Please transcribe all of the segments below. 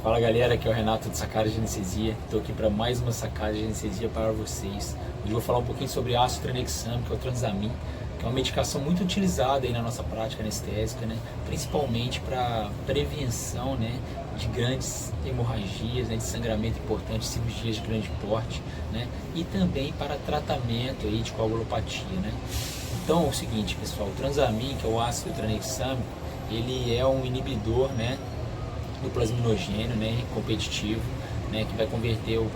Fala galera, aqui é o Renato de Sacada de Anestesia. Estou aqui para mais uma sacada de anestesia para vocês. Hoje eu vou falar um pouquinho sobre ácido tranexame, que é o Transamin, que é uma medicação muito utilizada aí na nossa prática anestésica, né? Principalmente para prevenção, né, de grandes hemorragias, né, de sangramento importante, cirurgias de grande porte, né? E também para tratamento aí de coagulopatia, né? Então é o seguinte, pessoal, o Transamin, que é o ácido tranexâmico, ele é um inibidor, né, do plasminogênio, né, competitivo, né, que vai converter o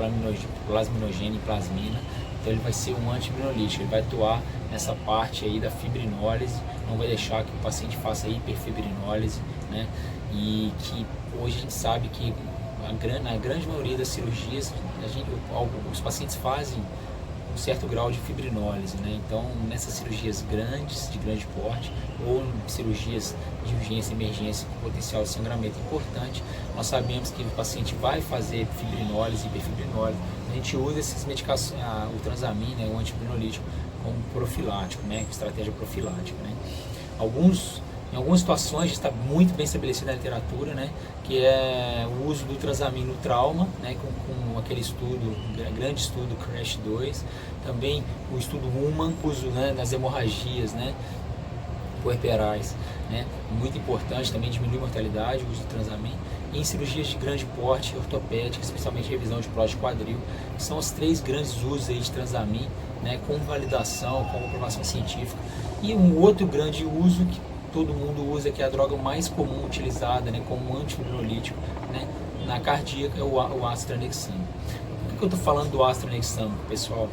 plasminogênio em plasmina. Então ele vai ser um antifibrolítico, ele vai atuar nessa parte aí da fibrinólise, não vai deixar que o paciente faça hiperfibrinólise, né, e que hoje a gente sabe que na grande maioria das cirurgias os pacientes fazem um certo grau de fibrinólise, né? Então, nessas cirurgias grandes, de grande porte, ou cirurgias de urgência e emergência com potencial de sangramento importante, nós sabemos que o paciente vai fazer fibrinólise e hiperfibrinólise. A gente usa essas medicações, o Transamin, né, o antifibrinolítico, como profilático, né, estratégia profilática, né? Em algumas situações está muito bem estabelecido na literatura, né, que é o uso do Transamin no trauma, né, com aquele estudo, grande estudo CRASH 2, também o estudo Human, uso, né, nas hemorragias, né, puerperais, né, muito importante, também diminui a mortalidade, o uso do Transamin, e em cirurgias de grande porte, ortopédica, especialmente revisão de próstata e quadril, que são os três grandes usos aí de Transamin, né, com validação, com comprovação científica. E um outro grande uso que todo mundo usa, que é a droga mais comum utilizada, né, como antifibrolítico, né, na cardíaca, é o ácido tranexâmico. Por que eu estou falando do ácido tranexâmico, pessoal?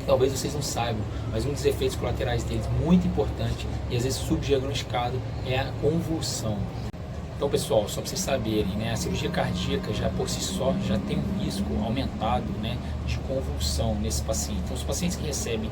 Talvez vocês não saibam, mas um dos efeitos colaterais deles, muito importante e às vezes subdiagnosticado, é a convulsão. Então, pessoal, só para vocês saberem, né, a cirurgia cardíaca já por si só já tem um risco aumentado, né, de convulsão nesse paciente. Então, os pacientes que recebem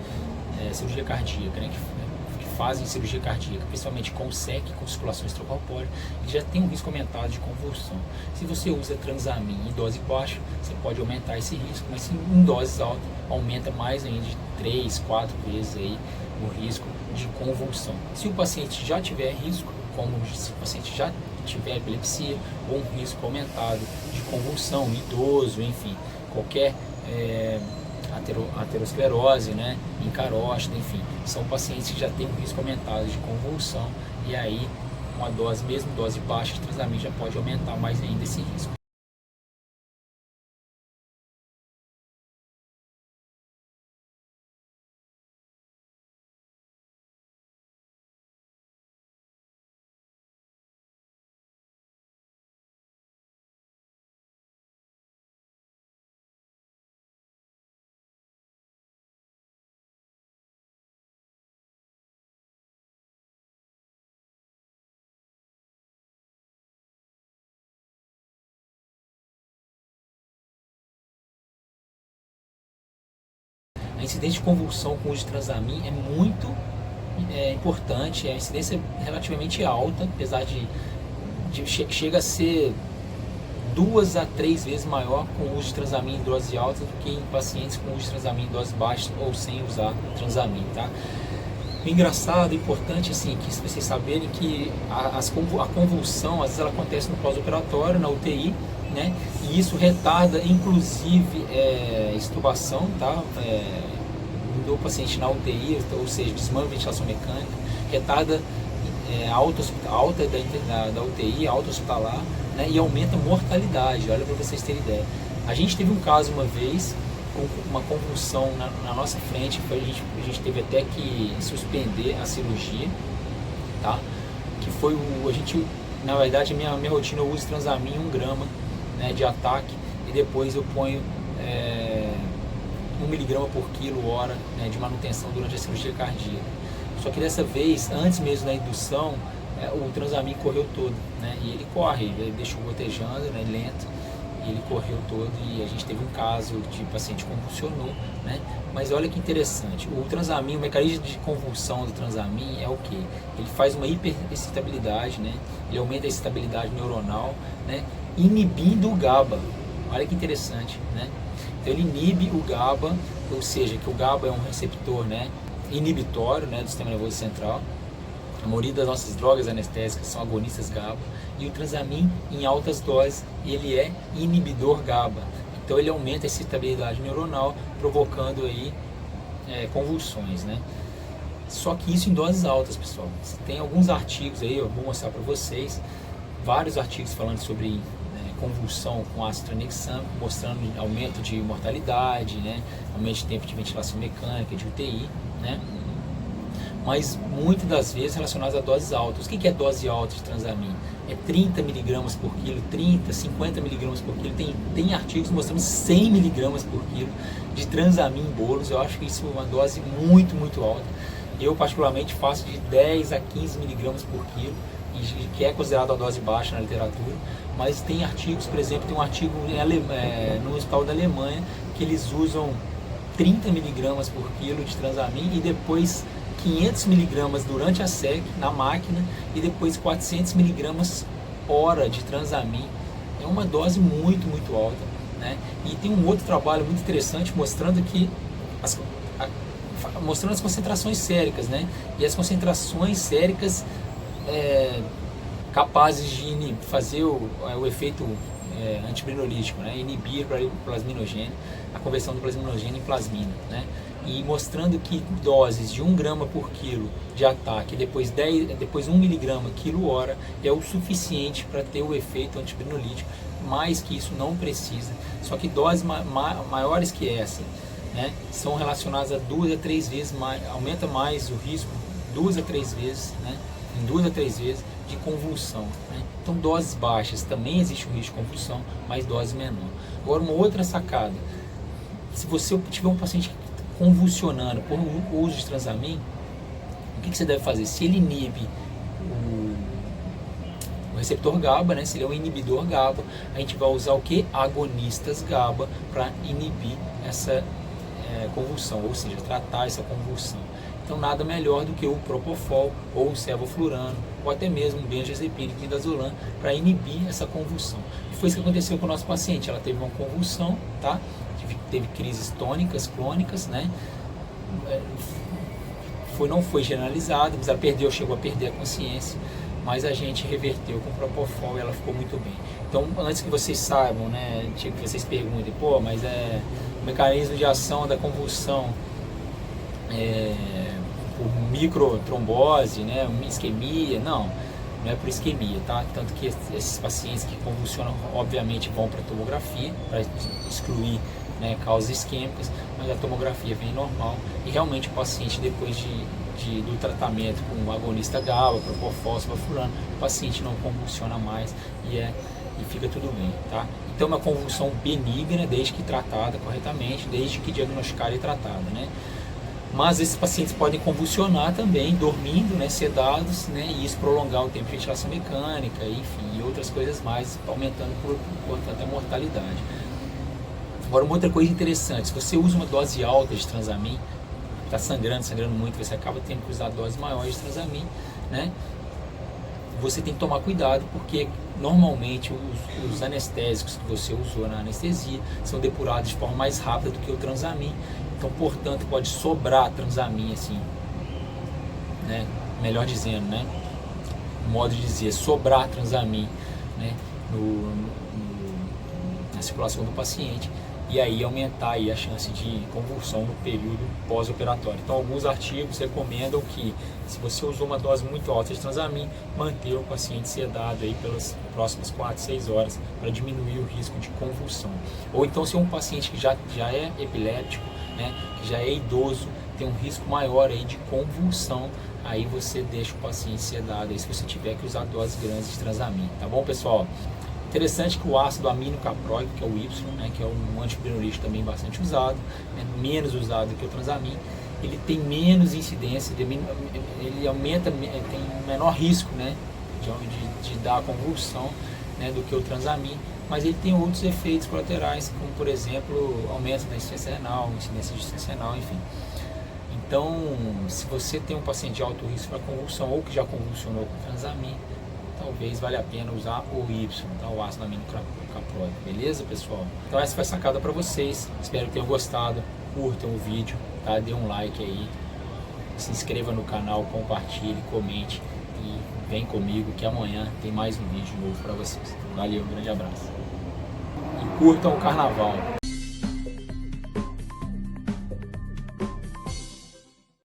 cirurgia cardíaca, né, que fazem cirurgia cardíaca, principalmente com SEC, com circulação extracorpórea, já tem um risco aumentado de convulsão. Se você usa Transamin em dose baixa, você pode aumentar esse risco, mas em doses altas, aumenta mais ainda de 3, 4 vezes aí o risco de convulsão. Se o paciente já tiver risco, como se o paciente já tiver epilepsia, ou um risco aumentado de convulsão, idoso, enfim, qualquer aterosclerose, né, encaróstida, enfim, são pacientes que já têm um risco aumentado de convulsão, e aí uma dose, mesmo dose baixa de Transamin, já pode aumentar mais ainda esse risco. A incidência de convulsão com o uso de Transamin é muito importante, a incidência é relativamente alta, apesar de chega a ser 2 a 3 vezes maior com o uso de Transamin em dose alta do que em pacientes com uso de Transamin em dose baixa ou sem usar Transamin, tá? O engraçado, importante, assim, que vocês saberem que a convulsão, às vezes ela acontece no pós-operatório, na UTI, né? E isso retarda, inclusive, extubação, tá? Do paciente na UTI, ou seja, desmame de ventilação mecânica, retarda alta da UTI, alta hospitalar, né? E aumenta a mortalidade. Olha para vocês terem ideia. A gente teve um caso uma vez com uma convulsão na nossa frente, a gente teve até que suspender a cirurgia, tá? Que foi na verdade, a minha rotina, eu uso Transamin 1 grama, né, de ataque, e depois eu ponho 1 miligrama por quilo hora, né, de manutenção durante a cirurgia cardíaca. Só que dessa vez, antes mesmo da indução, o Transamin correu todo, né, e ele corre, ele deixou gotejando, né, lento, e ele correu todo, e a gente teve um caso de paciente convulsionou, né? Mas olha que interessante, o Transamin, o mecanismo de convulsão do Transamin é o que? Ele faz uma hiperexcitabilidade, né? Ele aumenta a excitabilidade neuronal, né? Inibindo o GABA. Olha que interessante, né? Então ele inibe o GABA, ou seja, que o GABA é um receptor, né, inibitório, né, do sistema nervoso central, A maioria das nossas drogas anestésicas são agonistas GABA, e o Transamin, em altas doses, ele é inibidor GABA. Então ele aumenta a excitabilidade neuronal, provocando aí convulsões, né? Só que isso em doses altas, pessoal. Tem alguns artigos aí, eu vou mostrar para vocês, vários artigos falando sobre convulsão com ácido tranexâmico, mostrando aumento de mortalidade, né? Aumento de tempo de ventilação mecânica, de UTI, né? Mas muitas das vezes relacionadas a doses altas. O que é dose alta de Transamin? É 30 mg por quilo, 30, 50 mg por quilo. Tem artigos mostrando 100 mg por quilo de Transamin em bolos. Eu acho que isso é uma dose muito, muito alta. Eu particularmente faço de 10 a 15 mg por quilo, que é considerado a dose baixa na literatura. Mas tem artigos, por exemplo, tem um artigo no hospital da Alemanha que eles usam 30 mg por quilo de Transamin e depois 500 mg durante a SEC na máquina e depois 400 mg hora de Transamin. É uma dose muito, muito alta, né? E tem um outro trabalho muito interessante mostrando que mostrando as concentrações séricas, né? E as concentrações séricas capazes de fazer o efeito antibrinolítico, né? Inibir o plasminogênio, a conversão do plasminogênio em plasmina, né? E mostrando que doses de 1 grama por quilo de ataque, depois 1 miligrama quilo hora é o suficiente para ter o efeito antibrinolítico. Mais que isso não precisa. Só que doses maiores que essa, né, são relacionadas a 2 a 3 vezes mais, aumenta mais o risco 2 a 3 vezes, né, em 2 a 3 vezes de convulsão, né? Então doses baixas também existe o risco de convulsão, mas dose menor. Agora uma outra sacada, se você tiver um paciente convulsionando por uso de Transamin, o que você deve fazer? Se ele inibe o receptor GABA, né? Se ele é um inibidor GABA, a gente vai usar o que? Agonistas GABA para inibir essa convulsão, ou seja, tratar essa convulsão. Então nada melhor do que o Propofol ou o Sevoflurano, ou até mesmo o benzodiazepina e midazolam para inibir essa convulsão. E foi isso que aconteceu com o nosso paciente. Ela teve uma convulsão, tá? Teve crises tônicas, clônicas, né? Não foi generalizado, mas ela chegou a perder a consciência, mas a gente reverteu com o Propofol e ela ficou muito bem. Então, antes que vocês saibam, né, que vocês perguntem, pô, mas o mecanismo de ação da convulsão por microtrombose, né, isquemia, não é por isquemia, tá? Tanto que esses pacientes que convulsionam, obviamente, vão para a tomografia, para excluir, né, causas isquêmicas, mas a tomografia vem normal e realmente o paciente, depois do tratamento com o agonista GABA, Propofol, Sevoflurano, o paciente não convulsiona mais e fica tudo bem, tá? Então é uma convulsão benigna, desde que tratada corretamente, desde que diagnosticada e tratada, né? Mas esses pacientes podem convulsionar também, dormindo, né, sedados, né, e isso prolongar o tempo de ventilação mecânica, enfim, e outras coisas mais, aumentando, portanto, a mortalidade. Agora, uma outra coisa interessante, se você usa uma dose alta de Transamin, está sangrando muito, você acaba tendo que usar doses maiores de Transamin, né? Você tem que tomar cuidado, porque normalmente os anestésicos que você usou na anestesia são depurados de forma mais rápida do que o Transamin. Então, portanto, pode sobrar Transamin, assim, né? Melhor dizendo, né? Modo de dizer, sobrar Transamin, né? Na circulação do paciente, e aí aumentar aí a chance de convulsão no período pós-operatório. Então, alguns artigos recomendam que, se você usou uma dose muito alta de Transamin, manter o paciente sedado aí pelas próximas 4, 6 horas para diminuir o risco de convulsão. Ou então, se é um paciente que já é epiléptico, né, que já é idoso, tem um risco maior aí de convulsão, aí você deixa o paciente sedado aí, se você tiver que usar doses grandes de Transamin, tá bom, pessoal? Interessante que o ácido aminocaproico, que é o Y, né, que é um antibrinolítico também bastante usado, né, menos usado que o Transamin, ele tem menos incidência, ele aumenta, tem menor risco, né, de dar convulsão, né, do que o Transamin, mas ele tem outros efeitos colaterais, como por exemplo, aumento da insuficiência renal, enfim. Então, se você tem um paciente de alto risco para convulsão ou que já convulsionou com Transamin, talvez valha a pena usar o Y, tá? O ácido aminocaproico, beleza, pessoal? Então essa foi a sacada para vocês, espero que tenham gostado, curtam o vídeo, tá? Dê um like aí, se inscreva no canal, compartilhe, comente vem comigo que amanhã tem mais um vídeo novo para vocês. Valeu, um grande abraço. E curtam o carnaval.